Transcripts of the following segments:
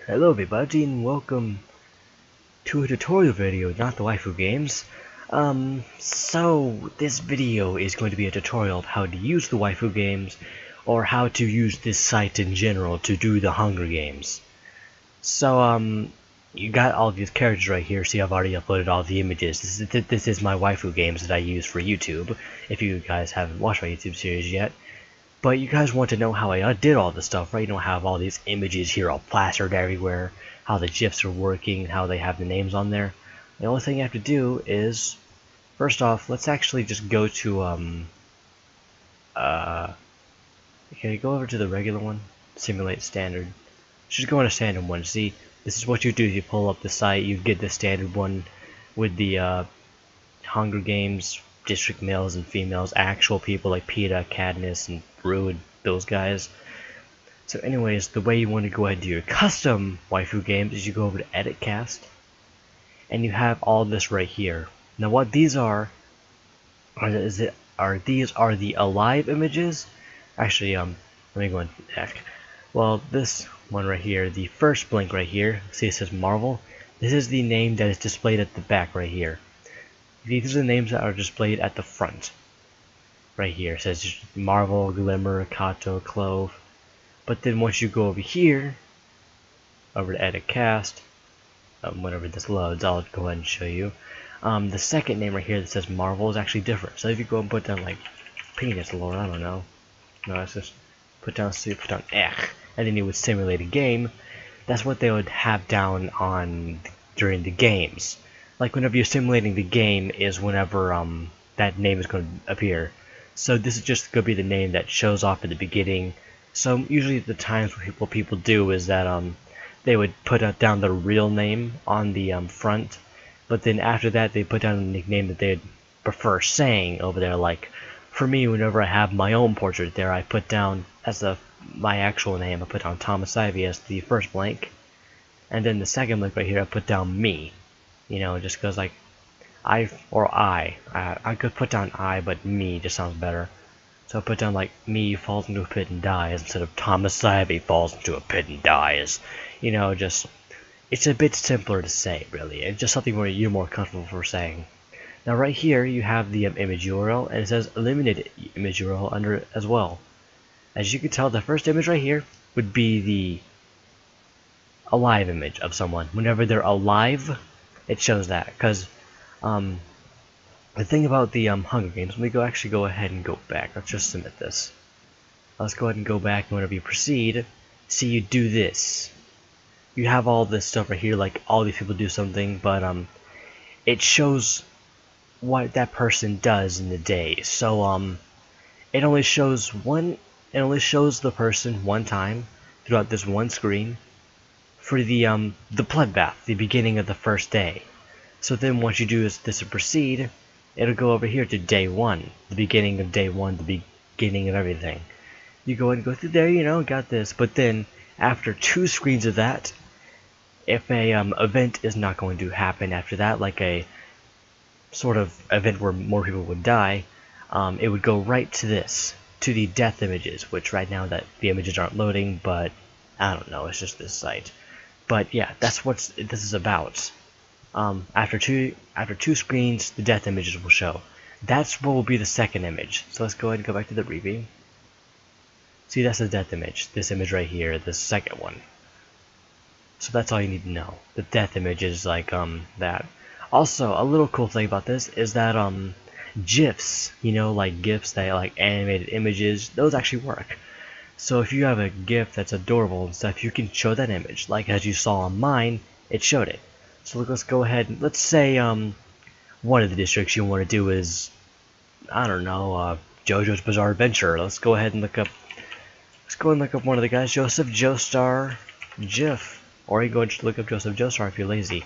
Hello everybody and welcome to a tutorial video, not the waifu games. So this video is going to be a tutorial of how to use the waifu games, or how to use this site in general to do the Hunger Games. So you got all these characters right here, see I've already uploaded all the images. This is my waifu games that I use for YouTube, if you guys haven't watched my YouTube series yet. But you guys want to know how I did all this stuff, right? You don't have all these images here all plastered everywhere, how the GIFs are working, how they have the names on there. The only thing you have to do is, first off, let's actually just go to, okay, go over to the regular one, simulate standard. Just go on a standard one. See, this is what you do. You pull up the site, you get the standard one with the, Hunger Games, district males and females, actual people like PETA, Cadmus, and Rue, and those guys. So anyways, the way you want to go ahead and do your custom waifu games is you go over to Edit Cast, and you have all this right here. Now what these are these are the alive images. Actually, let me go and check. Well, this one right here, the first blink right here, see it says Marvel. This is the name that is displayed at the back right here. These are the names that are displayed at the front. Right here it says Marvel, Glimmer, Kato, Clove. But then once you go over here, over to Edit Cast, whenever this loads, I'll go ahead and show you. The second name right here that says Marvel is actually different. So if you go and put down like penis lord, I don't know. No, it's just put down Ech, and then you would simulate a game. That's what they would have down on during the games. Like whenever you're simulating the game is whenever that name is going to appear. So this is just going to be the name that shows off at the beginning. So usually the times what people do is that they would put down the real name on the front, but then after that they put down a nickname that they'd prefer saying over there. Like for me, whenever I have my own portrait there, I put down as my actual name, I put down Thomas Ivy as the first blank, and then the second blank right here I put down me. You know, just because like I could put down I, but me just sounds better. So I put down like me falls into a pit and dies instead of Thomas Ivy falls into a pit and dies. You know, just it's a bit simpler to say, really. It's just something where you're more comfortable for saying. Now right here you have the image URL, and it says eliminated image URL under it as well. As you can tell, the first image right here would be the alive image of someone. Whenever they're alive, it shows that, because the thing about the Hunger Games, let me actually go ahead and go back. Let's just submit this. Let's go ahead and go back, and whenever you proceed, see you do this. You have all this stuff right here, like all these people do something, but it shows what that person does in the day. So it only shows the person one time throughout this one screen for the bloodbath, the beginning of the first day. So then once you do this to proceed, it'll go over here to day one, the beginning of day one, the beginning of everything. You go ahead and go through there, you know, got this. But then after 2 screens of that, if a event is not going to happen after that, like a sort of event where more people would die, it would go right to this, to the death images, which right now that the images aren't loading, but I don't know, it's just this site. But yeah, that's what this is about. After two screens, the death images will show. That's what will be the second image. So let's go ahead and go back to the preview. See, that's the death image. This image right here, the second one. So that's all you need to know. The death image is like that. Also, a little cool thing about this is that GIFs, you know, like GIFs that like animated images, those actually work. So if you have a GIF that's adorable and stuff, you can show that image. Like as you saw on mine, it showed it. So let's go ahead and let's say one of the districts you want to do is, I don't know, JoJo's Bizarre Adventure. Let's go ahead and look up one of the guys, Joseph Joestar GIF, or you can go and look up Joseph Joestar if you're lazy.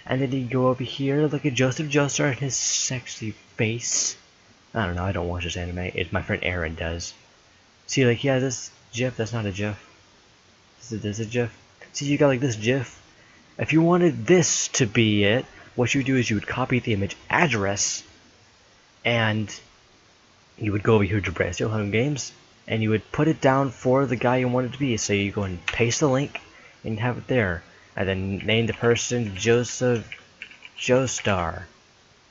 And then you go over here, look at Joseph Joestar and his sexy face. I don't know, I don't watch this anime. My friend Aaron does. See, like, yeah, this GIF, that's not a GIF. This is a GIF. See, you got like this GIF. If you wanted this to be it, what you would do is you would copy the image address, and you would go over here to BrantSteele Hunger Games, and you would put it down for the guy you want it to be. So you go and paste the link, and have it there. And then name the person Joseph Joestar.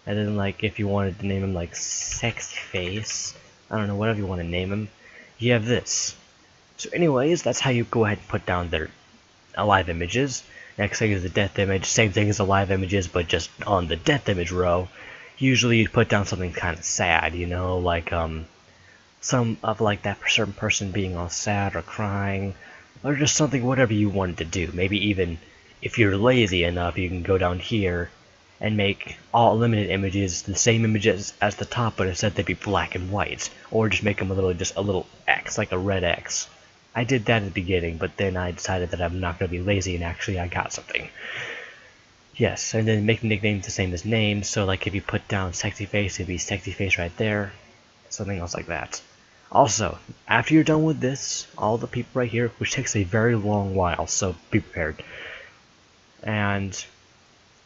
And then like if you wanted to name him like Sexy Face, I don't know, whatever you want to name him, you have this. So anyways, that's how you go ahead and put down their alive images. Next thing is the death image, same thing as the live images, but just on the death image row. Usually you put down something kind of sad, you know, like some of like that certain person being all sad or crying, or just something, whatever you wanted to do. Maybe even if you're lazy enough, you can go down here and make all eliminated images the same images as the top, but instead they'd be black and white, or just make them just a little X, like a red X. I did that at the beginning, but then I decided that I'm not going to be lazy, and actually I got something. Yes, and then make nicknames the same as names, so like if you put down Sexy Face, it'd be Sexy Face right there, something else like that. Also, after you're done with this, all the people right here, which takes a very long while, so be prepared. And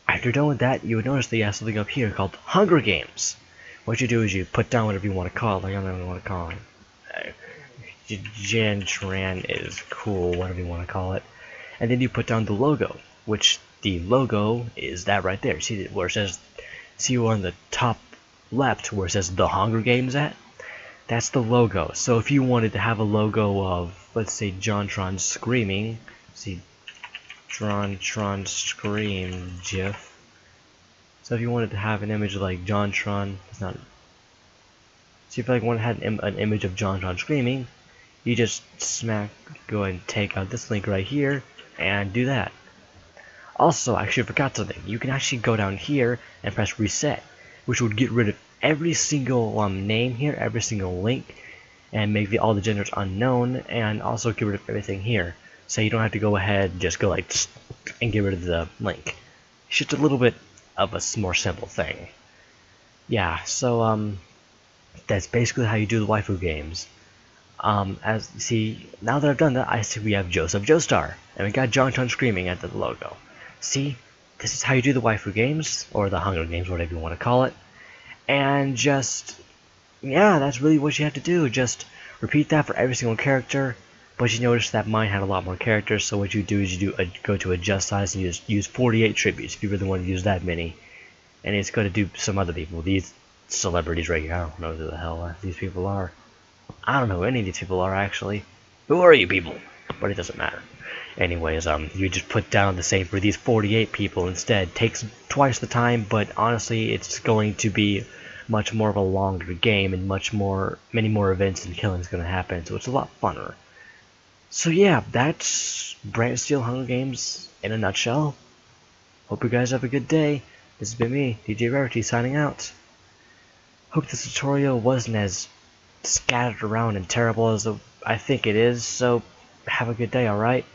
after you're done with that, you would notice that you have something up here called Hunger Games. What you do is you put down whatever you want to call it, like I don't know what to call it. Jantran is cool, whatever you want to call it. And then you put down the logo, which the logo is that right there. See where it says, see on the top left where it says the Hunger Games at? That's the logo. So if you wanted to have a logo of, let's say, JonTron screaming, see, JonTron scream GIF. So if you wanted to have an image like JonTron, it's not. See if you wanted to have an image of JonTron screaming, you just go and take out this link right here and do that. Also, I actually forgot something. You can actually go down here and press reset, which would get rid of every single name here, every single link, and make all the genders unknown, and also get rid of everything here. So you don't have to go ahead and just go like and get rid of the link. It's just a little bit of a more simple thing. Yeah, so that's basically how you do the waifu games. As you see, now that I've done that, I see we have Joseph Joestar, and we got JonTron screaming at the logo. See, this is how you do the waifu games, or the Hunger Games, whatever you want to call it. And just, yeah, that's really what you have to do. Just repeat that for every single character. But you notice that mine had a lot more characters, so what you do is you go to adjust size and you just use 48 tributes if you really want to use that many. And it's going to do some other people. These celebrities right here, I don't know who the hell these people are. I don't know who any of these people are, actually. Who are you people? But it doesn't matter. Anyways, you just put down the same for these 48 people instead. Takes twice the time, but honestly, it's going to be much more of a longer game, and many more events and killings going to happen, so it's a lot funner. So yeah, that's BrantSteele Hunger Games in a nutshell. Hope you guys have a good day. This has been me, DJ Rarity, signing out. Hope this tutorial wasn't as scattered around and terrible as I think it is, so have a good day, alright?